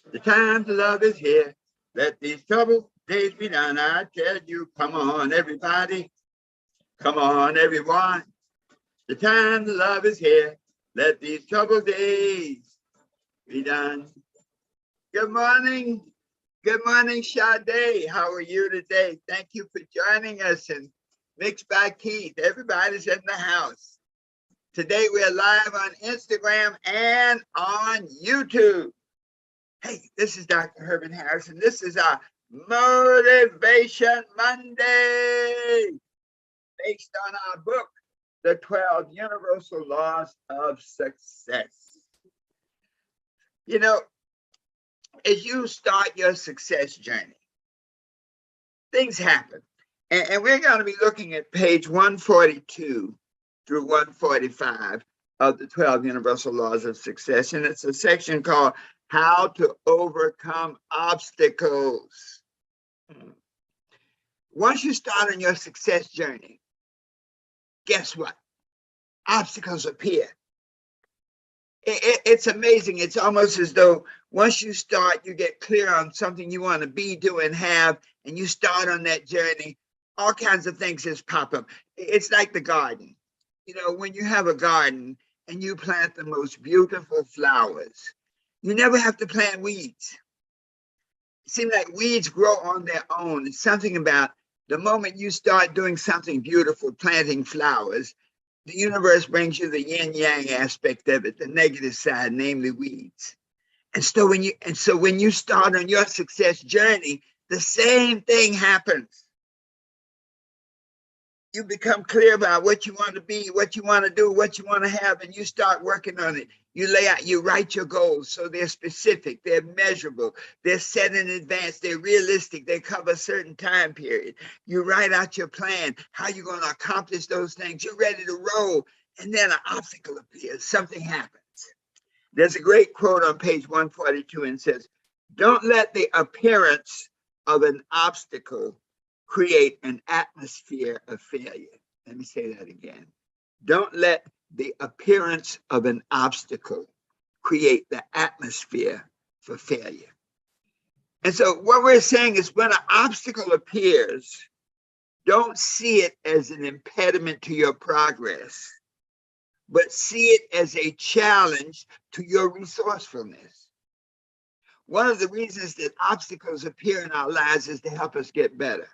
The time to love is here. Let these troubled days be done. I tell you, come on, everybody. Come on, everyone. The time to love is here. Let these troubled days be done. Good morning. Good morning, Sade. How are you today? Thank you for joining us. And Mixed by Keith. Everybody's in the house. Today we're live on Instagram and on YouTube. Hey, this is Dr. Herman Harrison. This is our Motivation Monday, based on our book, The 12 Universal Laws of Success. You know, as you start your success journey, things happen. And we're going to be looking at page 142 through 145 of the 12 Universal Laws of Success. And it's a section called How to Overcome Obstacles. Once you start on your success journey, guess what? Obstacles appear. It's amazing. It's almost as though once you start, you get clear on something you want to be, do, and have, and you start on that journey, all kinds of things just pop up. It's like the garden. You know, when you have a garden and you plant the most beautiful flowers, you never have to plant weeds. It seems like weeds grow on their own. It's something about the moment you start doing something beautiful, planting flowers, the universe brings you the yin-yang aspect of it, the negative side, namely weeds. And so when you start on your success journey, the same thing happens. You become clear about what you want to be, what you want to do, what you want to have, and you start working on it. You lay out, you write your goals so they're specific, they're measurable, they're set in advance, they're realistic, they cover a certain time period. You write out your plan, how you're going to accomplish those things. You're ready to roll, and then an obstacle appears, something happens. There's a great quote on page 142 and says, "Don't let the appearance of an obstacle create an atmosphere of failure." Let me say that again. Don't let the appearance of an obstacle create the atmosphere for failure. And so what we're saying is when an obstacle appears, don't see it as an impediment to your progress, but see it as a challenge to your resourcefulness. One of the reasons that obstacles appear in our lives is to help us get better.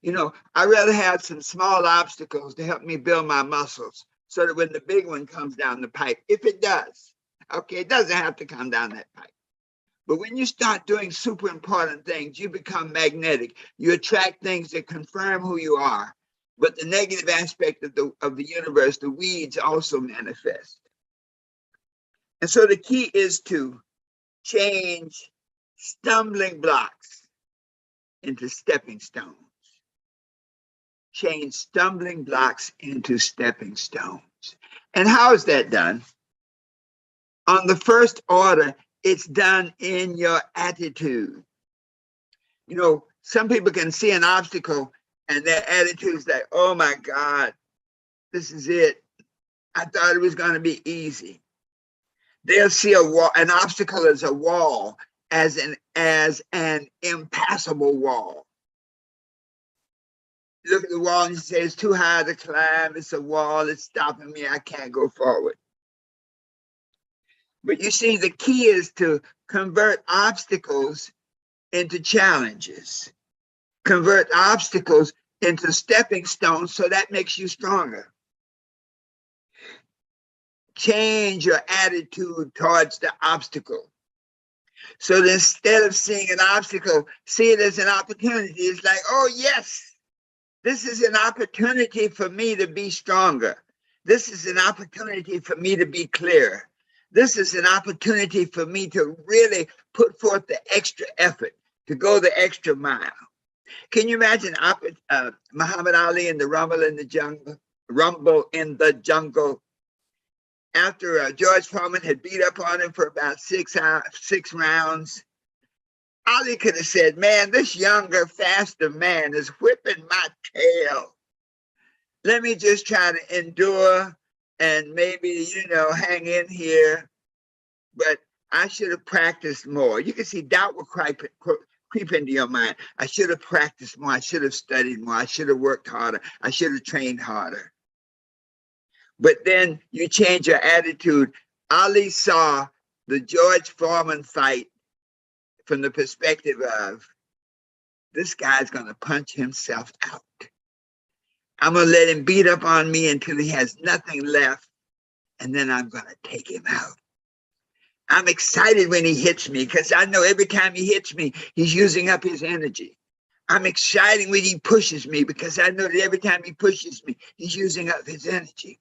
You know, I'd rather have some small obstacles to help me build my muscles so that when the big one comes down the pipe, if it does, okay, it doesn't have to come down that pipe. But when you start doing super important things, you become magnetic. You attract things that confirm who you are. But the negative aspect of the universe, the weeds, also manifest. And so the key is to change stumbling blocks into stepping stones. Change stumbling blocks into stepping stones. And how is that done? On the first order, it's done in your attitude. You know, some people can see an obstacle and their attitude is like, oh my God, this is it. I thought it was going to be easy. They'll see a wall, an obstacle as a wall, as an impassable wall. You look at the wall and you say, it's too high to climb. It's a wall. It's stopping me. I can't go forward. But you see, the key is to convert obstacles into challenges. Convert obstacles into stepping stones so that makes you stronger. Change your attitude towards the obstacle. So that instead of seeing an obstacle, see it as an opportunity. It's like, oh yes, this is an opportunity for me to be stronger. This is an opportunity for me to be clearer. This is an opportunity for me to really put forth the extra effort, to go the extra mile. Can you imagine Muhammad Ali in the Rumble in the Jungle? After George Foreman had beat up on him for about six rounds, Ali could have said, man, this younger, faster man is whipping my tail. Let me just try to endure and maybe, hang in here. But I should have practiced more. You can see doubt will creep into your mind. I should have practiced more. I should have studied more. I should have worked harder. I should have trained harder. But then you change your attitude. Ali saw the George Foreman fight from the perspective of, this guy's going to punch himself out. I'm going to let him beat up on me until he has nothing left, and then I'm going to take him out. I'm excited when he hits me because I know every time he hits me, he's using up his energy. I'm excited when he pushes me because I know that every time he pushes me, he's using up his energy.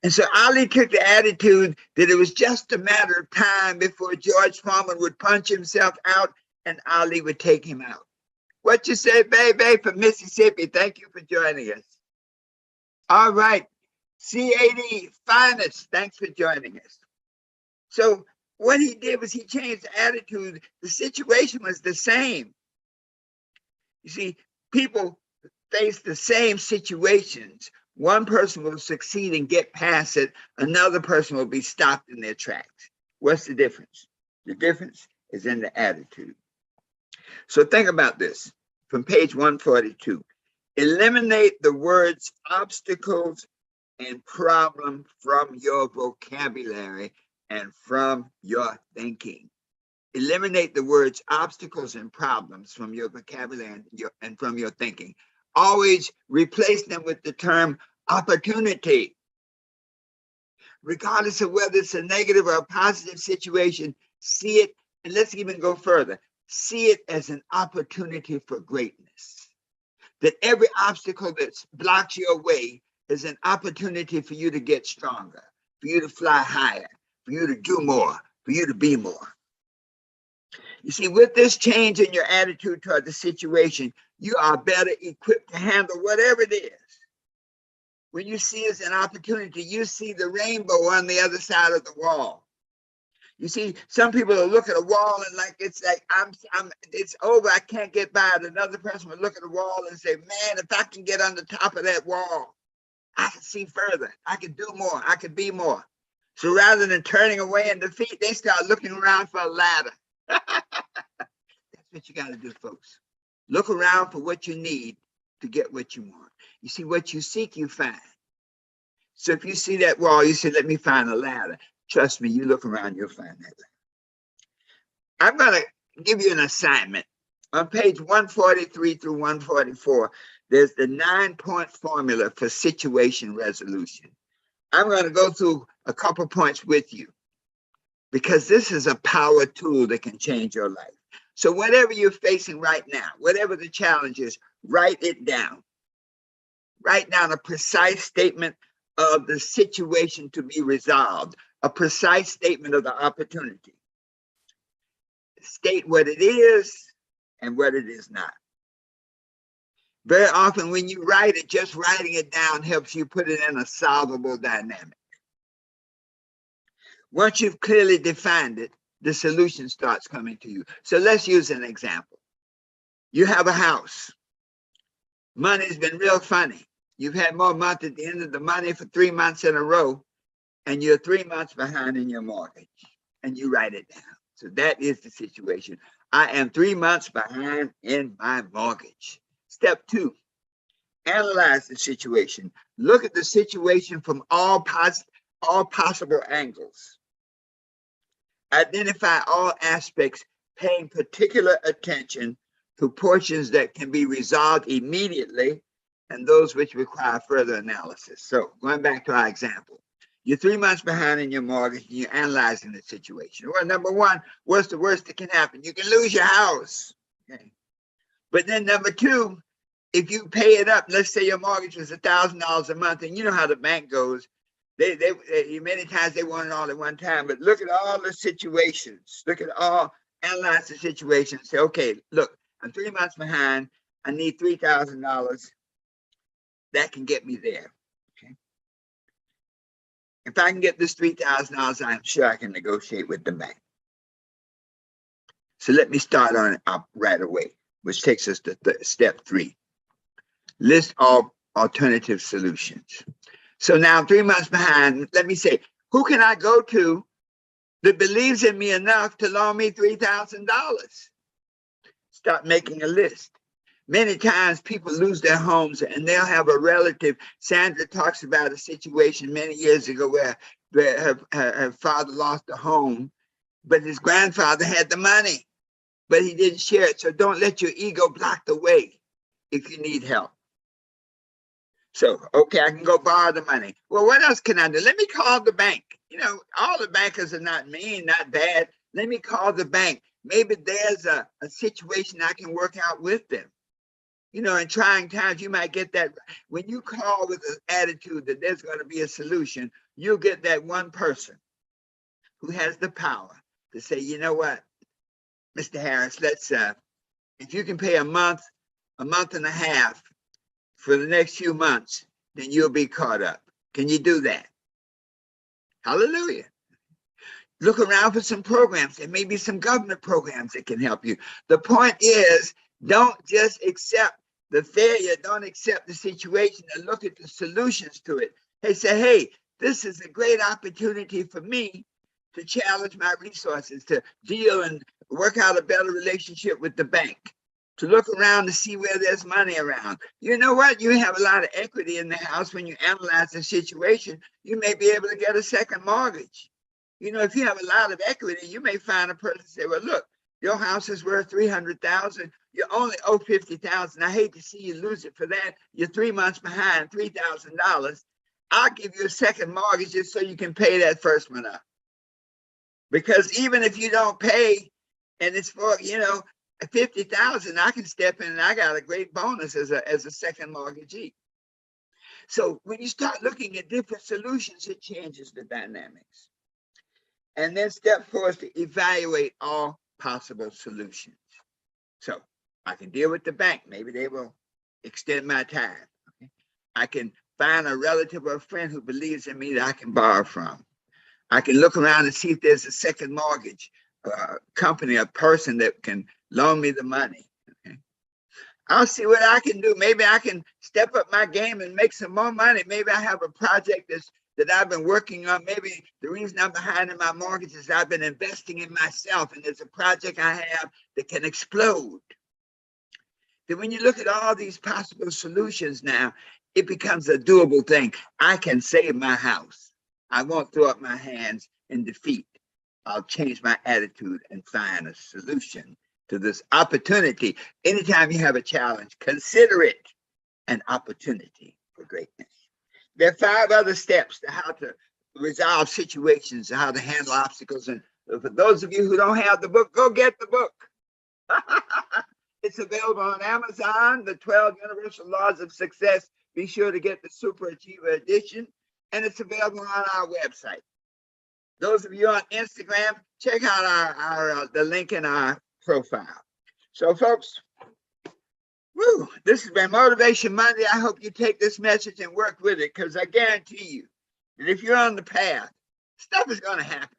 And so Ali took the attitude that it was just a matter of time before George Foreman would punch himself out and Ali would take him out. What you say, baby, from Mississippi? Thank you for joining us. All right, C80 Finest, thanks for joining us. So what he did was he changed the attitude. The situation was the same. You see, people face the same situations. One person will succeed and get past it. Another person will be stopped in their tracks. What's the difference? The difference is in the attitude. So think about this from page 142. Eliminate the words obstacles and problem from your vocabulary and from your thinking. Eliminate the words obstacles and problems from your vocabulary and from your thinking. Always replace them with the term opportunity. Regardless of whether it's a negative or a positive situation, see it, and let's even go further. See it as an opportunity for greatness. That every obstacle that blocks your way is an opportunity for you to get stronger, for you to fly higher, for you to do more, for you to be more. You see, with this change in your attitude toward the situation, you are better equipped to handle whatever it is. When you see it as an opportunity, you see the rainbow on the other side of the wall. You see, some people will look at a wall and it's over, I can't get by it. Another person will look at the wall and say, man, if I can get on the top of that wall, I can see further. I can do more. I can be more. So rather than turning away in defeat, they start looking around for a ladder. That's what you got to do, folks. Look around for what you need to get what you want. You see, what you seek, you find. So if you see that wall, you say, let me find a ladder. Trust me, you look around, you'll find that ladder. I'm going to give you an assignment. On page 143 through 144, there's the 9-point formula for situation resolution. I'm going to go through a couple points with you because this is a power tool that can change your life. So whatever you're facing right now, whatever the challenge is, write it down. Write down a precise statement of the situation to be resolved, a precise statement of the opportunity. State what it is and what it is not. Very often when you write it, just writing it down helps you put it in a solvable dynamic. Once you've clearly defined it, the solution starts coming to you. So let's use an example. You have a house. Money's been real funny. You've had more month at the end of the money for 3 months in a row, and you're 3 months behind in your mortgage, and you write it down. So that is the situation. I am 3 months behind in my mortgage. Step 2, analyze the situation. Look at the situation from all possible angles. Identify all aspects, paying particular attention to portions that can be resolved immediately and those which require further analysis. So going back to our example, you're 3 months behind in your mortgage and you're analyzing the situation. Well, number one, what's the worst that can happen? You can lose your house. Okay. But then number two, if you pay it up, let's say your mortgage was $1,000 a month, and you know how the bank goes. They many times they want it all at one time, but look at all the situations. Analyze the situation. Say, okay, look, I'm 3 months behind. I need $3,000. That can get me there. Okay. If I can get this $3,000, I'm sure I can negotiate with the bank. So let me start on it up right away, which takes us to step 3. List all alternative solutions. So now I'm 3 months behind. Let me say, who can I go to that believes in me enough to loan me $3,000. Start making a list. Many times people lose their homes and they'll have a relative. Sandra talks about a situation many years ago where her father lost a home, but his grandfather had the money, but he didn't share it. So don't let your ego block the way if you need help. So, okay, I can go borrow the money. Well, what else can I do? Let me call the bank. You know, all the bankers are not mean, not bad. Let me call the bank. Maybe there's a situation I can work out with them. You know, in trying times, you might get that. When you call with an attitude that there's going to be a solution, you'll get that one person who has the power to say, you know what, Mr. Harris, let's, if you can pay a month and a half for the next few months, then you'll be caught up. Can you do that? Hallelujah. Look around for some programs. There may be some government programs that can help you. The point is, don't just accept the failure. Don't accept the situation and look at the solutions to it. Hey, this is a great opportunity for me to challenge my resources, to deal and work out a better relationship with the bank, to look around to see where there's money around. You know what? You have a lot of equity in the house. When you analyze the situation, you may be able to get a second mortgage. You know, if you have a lot of equity, you may find a person say, well, look, your house is worth $300,000. You only owe $50,000. I hate to see you lose it for that. You're 3 months behind, $3,000. I'll give you a second mortgage just so you can pay that first one up. Because even if you don't pay, and it's for, you know, $50,000, I can step in and I got a great bonus as a second mortgagee. So when you start looking at different solutions, it changes the dynamics. And then step 4 is to evaluate all possible solutions. So I can deal with the bank. Maybe they will extend my time. Okay? I can find a relative or a friend who believes in me that I can borrow from. I can look around and see if there's a second mortgage company, a person that can loan me the money. Okay? I'll see what I can do. Maybe I can step up my game and make some more money. Maybe I have a project that I've been working on. Maybe the reason I'm behind in my mortgage is I've been investing in myself, and there's a project I have that can explode. Then when you look at all these possible solutions now, it becomes a doable thing. I can save my house. I won't throw up my hands in defeat. I'll change my attitude and find a solution to this opportunity. Anytime you have a challenge, consider it an opportunity for greatness. There are 5 other steps to how to resolve situations, how to handle obstacles. And for those of you who don't have the book, go get the book. It's available on Amazon, the 12 Universal Laws of Success. Be sure to get the Super Achiever edition. And it's available on our website. Those of you on Instagram, check out the link in our profile. So folks, this has been Motivation Monday. I hope you take this message and work with it, because I guarantee you that if you're on the path, stuff is going to happen.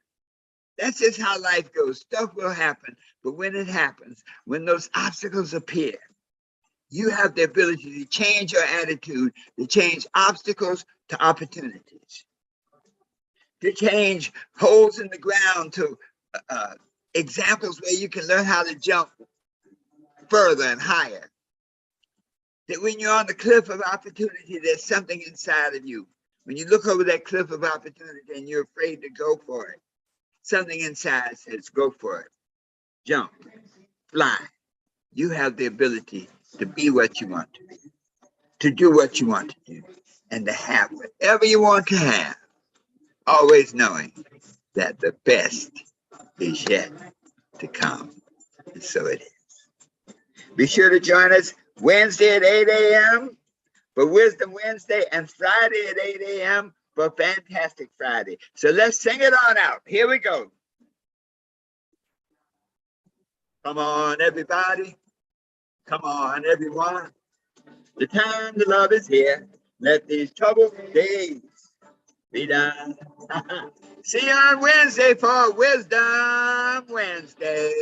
That's just how life goes. Stuff will happen. But when it happens, when those obstacles appear, you have the ability to change your attitude, to change obstacles to opportunities, to change holes in the ground to examples where you can learn how to jump further and higher. That when you're on the cliff of opportunity, there's something inside of you. When you look over that cliff of opportunity and you're afraid to go for it, something inside says, go for it. Jump, fly. You have the ability to be what you want to be, to do what you want to do, and to have whatever you want to have, always knowing that the best is yet to come. And so it is. Be sure to join us Wednesday at 8 a.m. for Wisdom Wednesday, and Friday at 8 a.m. for Fantastic Friday. So let's sing it on out. Here we go. Come on, everybody. Come on, everyone. The time to love is here. Let these troubled days be done. See you on Wednesday for Wisdom Wednesday.